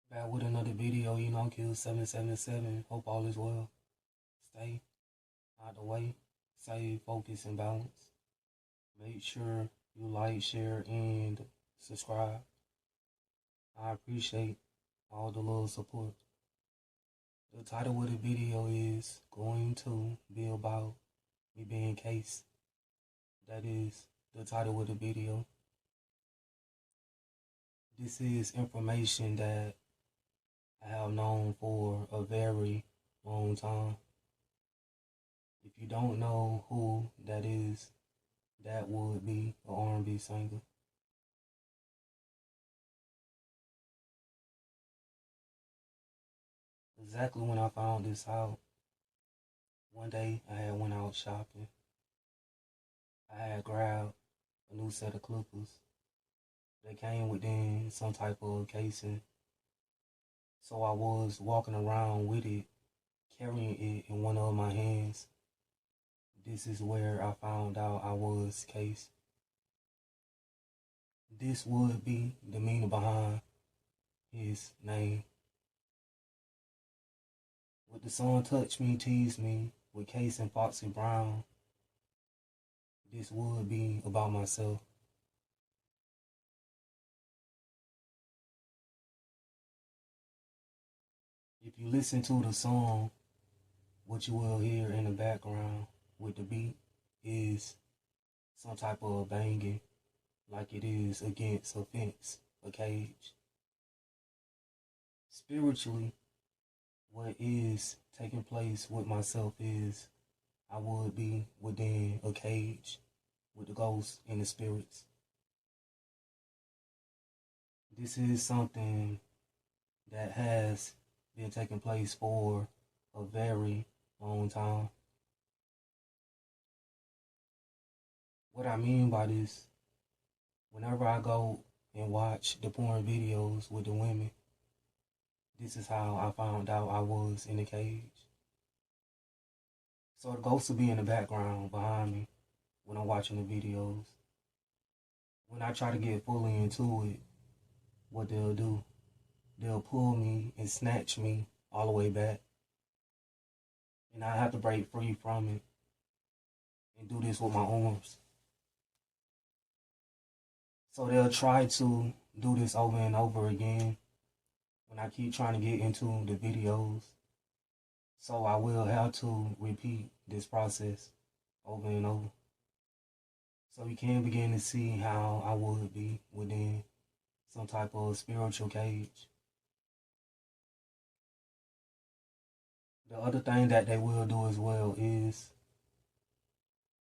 Back with another video, Kill777. Hope all is well. Stay out the way. Stay focused and balanced. Make sure you like, share, and subscribe. I appreciate all the little support. The title of the video is going to be about me being Case. That is the title of the video. This is information that I have known for a very long time. If you don't know who that is, that would be an R&B singer. Exactly when I found this out, one day I had went out shopping. I had grabbed a new set of clippers. They came within some type of casing. So I was walking around with it, carrying it in one of my hands. This is where I found out I was Case. This would be the meaning behind his name. With the song Touch Me, Tease Me, with Case and Foxy Brown, this would be about myself. If you listen to the song, what you will hear in the background with the beat is some type of banging, like it is against a fence, a cage. Spiritually, what is taking place with myself is I would be within a cage with the ghosts and the spirits. This is something that has been taking place for a very long time. What I mean by this, whenever I go and watch the porn videos with the women, this is how I found out I was in the cage. So the ghosts will be in the background behind me when I'm watching the videos. When I try to get fully into it, what they'll do, they'll pull me and snatch me all the way back. And I have to break free from it and do this with my arms. So they'll try to do this over and over again when I keep trying to get into the videos. So I will have to repeat this process over and over. So you can begin to see how I would be within some type of spiritual cage. The other thing that they will do as well is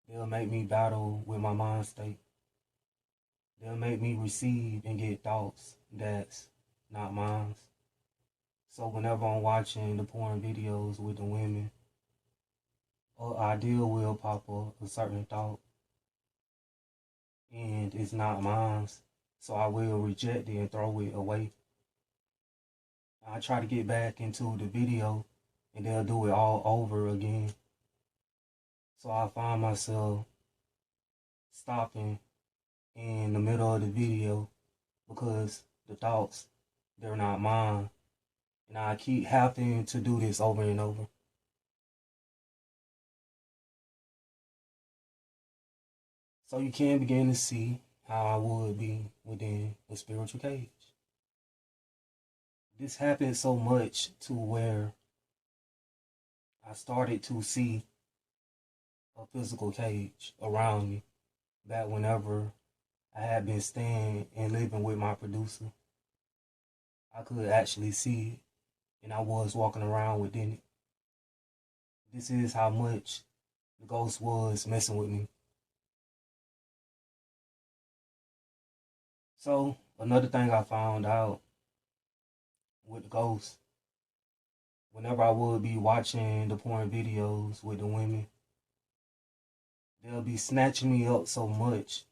they'll make me battle with my mind state. They'll make me receive and get thoughts that's not mine. So whenever I'm watching the porn videos with the women, an idea will pop up, a certain thought, and it's not mine. So I will reject it and throw it away. I try to get back into the video and they'll do it all over again. So I find myself stopping in the middle of the video because the thoughts, they're not mine. And I keep having to do this over and over. So you can begin to see how I would be within a spiritual cage. This happened so much to where I started to see a physical cage around me back whenever I had been staying and living with my producer. I could actually see it, and I was walking around within it. This is how much the ghost was messing with me. So, another thing I found out with the ghost, whenever I would be watching the porn videos with the women, they'll be snatching me up so much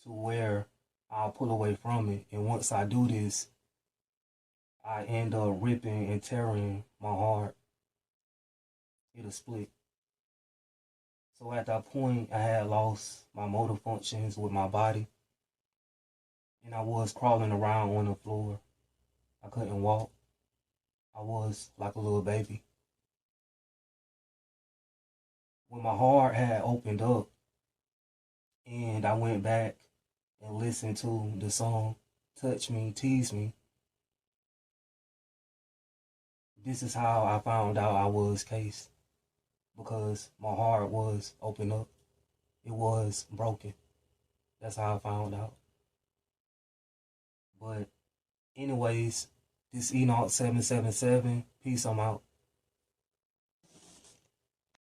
to where I'll pull away from it. And once I do this, I end up ripping and tearing my heart. It'll split. So at that point, I had lost my motor functions with my body. And I was crawling around on the floor. I couldn't walk. I was like a little baby. When my heart had opened up and I went back and listened to the song Touch Me, Tease Me, this is how I found out I was Case. Because my heart was opened up. It was broken. That's how I found out. But anyways, this Enoch 777. Peace, I'm out.